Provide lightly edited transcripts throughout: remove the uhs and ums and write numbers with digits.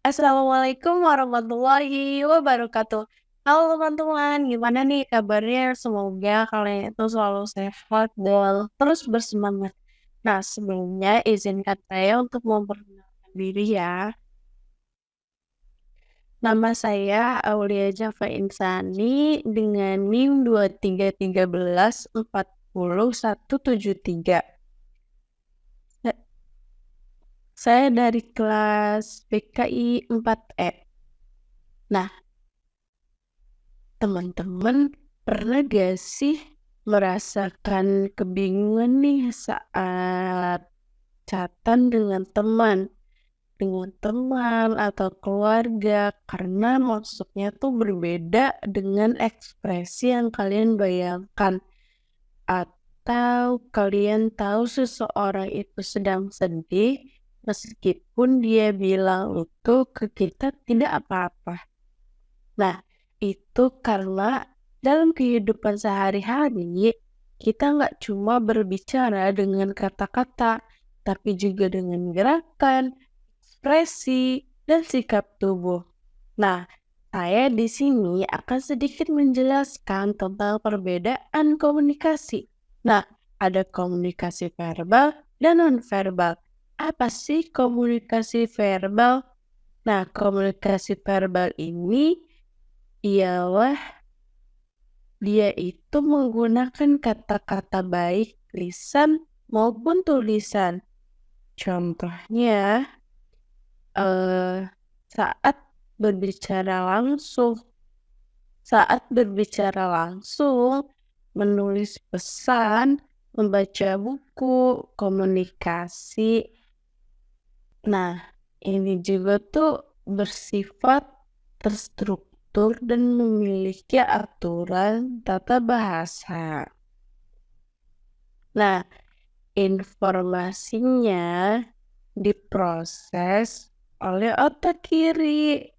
Assalamualaikum warahmatullahi wabarakatuh. Halo teman-teman, gimana nih kabarnya? Semoga kalian itu selalu sehat dan terus bersemangat. Nah, sebelumnya izinkan saya untuk memperkenalkan diri ya. Nama saya Aulia Java Insani dengan NIM 2313407173. Saya dari kelas PKI 4E. Nah, teman-teman pernah gak sih merasakan kebingungan nih saat chatan dengan teman atau keluarga karena maksudnya tuh berbeda dengan ekspresi yang kalian bayangkan, atau kalian tahu seseorang itu sedang sedih meskipun dia bilang itu ke kita tidak apa-apa. Nah, itu karena dalam kehidupan sehari-hari, kita nggak cuma berbicara dengan kata-kata, tapi juga dengan gerakan, ekspresi, dan sikap tubuh. Nah, saya di sini akan sedikit menjelaskan tentang perbedaan komunikasi. Nah, ada komunikasi verbal dan non-verbal. Apa sih komunikasi verbal? Nah, komunikasi verbal ini ialah dia itu menggunakan kata-kata baik lisan maupun tulisan. Contohnya, eh, saat berbicara langsung, menulis pesan, membaca buku, komunikasi. Nah, ini juga tuh bersifat terstruktur dan memiliki aturan tata bahasa. Nah, informasinya diproses oleh otak kiri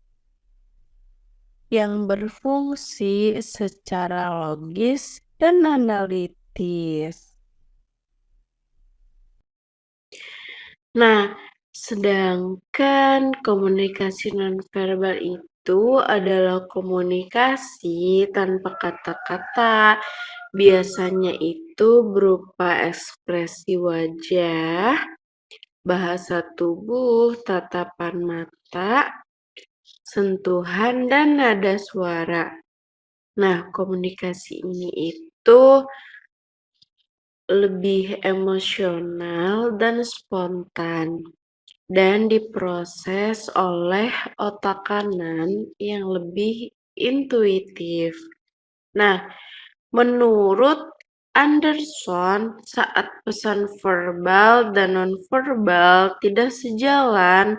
yang berfungsi secara logis dan analitis. Nah, sedangkan komunikasi nonverbal itu adalah komunikasi tanpa kata-kata. Biasanya itu berupa ekspresi wajah, bahasa tubuh, tatapan mata, sentuhan, dan nada suara. Nah, komunikasi ini itu lebih emosional dan spontan, dan diproses oleh otak kanan yang lebih intuitif. Nah, menurut Anderson, saat pesan verbal dan nonverbal tidak sejalan,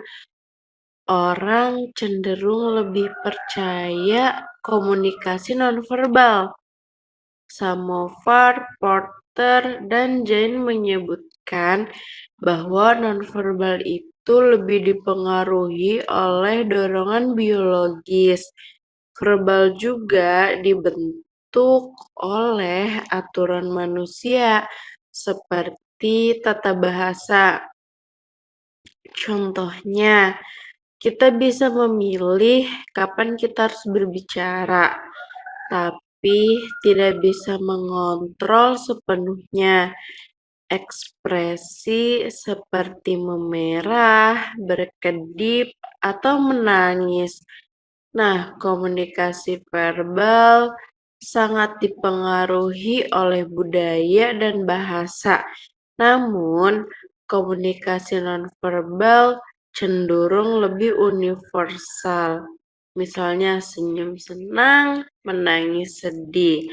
orang cenderung lebih percaya komunikasi nonverbal. Samovar, Porter, dan Jane menyebutkan bahwa nonverbal itu lebih dipengaruhi oleh dorongan biologis. Verbal juga dibentuk oleh aturan manusia seperti tata bahasa. Contohnya, kita bisa memilih kapan kita harus berbicara, tapi tidak bisa mengontrol sepenuhnya ekspresi seperti memerah, berkedip, atau menangis. Nah, komunikasi verbal sangat dipengaruhi oleh budaya dan bahasa. Namun, komunikasi nonverbal cenderung lebih universal. Misalnya senyum senang, menangis sedih.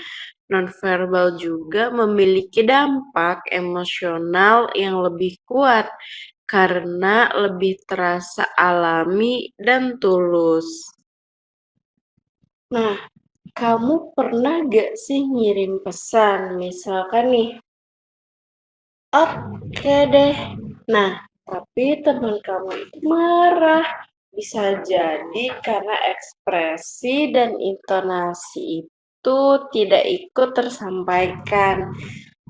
Nonverbal juga memiliki dampak emosional yang lebih kuat karena lebih terasa alami dan tulus. Nah, kamu pernah gak sih ngirim pesan? Misalkan nih, oke deh. Nah, tapi teman kamu itu marah. Bisa jadi karena ekspresi dan intonasi itu tidak ikut tersampaikan.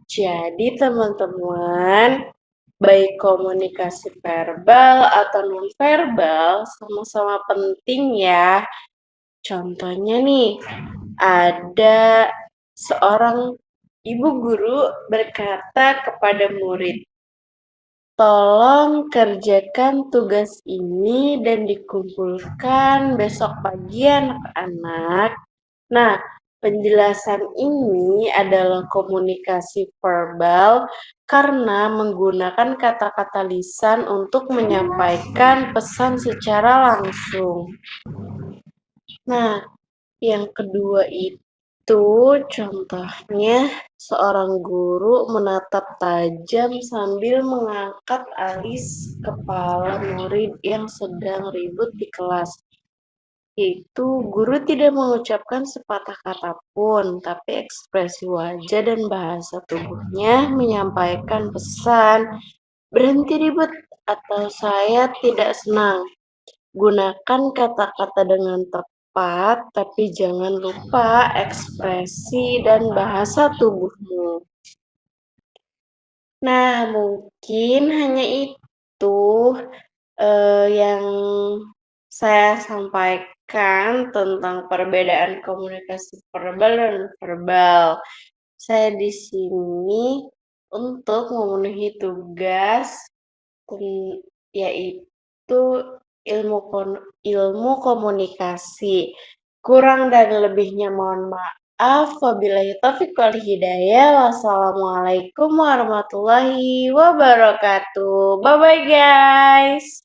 Jadi teman-teman, Baik komunikasi verbal atau nonverbal sama-sama penting ya. Contohnya nih, ada seorang ibu guru berkata kepada murid, "Tolong kerjakan tugas ini dan dikumpulkan besok pagi anak-anak." Nah, penjelasan ini adalah komunikasi verbal karena menggunakan kata-kata lisan untuk menyampaikan pesan secara langsung. Nah, yang kedua itu contohnya seorang guru menatap tajam sambil mengangkat alis kepala murid yang sedang ribut di kelas. Itu guru tidak mengucapkan sepatah kata pun, tapi ekspresi wajah dan bahasa tubuhnya menyampaikan pesan, "Berhenti ribut," atau "Saya tidak senang." Gunakan kata-kata dengan tepat, tapi jangan lupa ekspresi dan bahasa tubuhmu. Nah, mungkin hanya itu yang saya sampaikan tentang perbedaan komunikasi verbal dan verbal. Saya di sini untuk memenuhi tugas yaitu ilmu komunikasi. Kurang dan lebihnya mohon maaf. Wabillahi taufiq wal hidayah. Wassalamualaikum warahmatullahi wabarakatuh. Bye bye guys.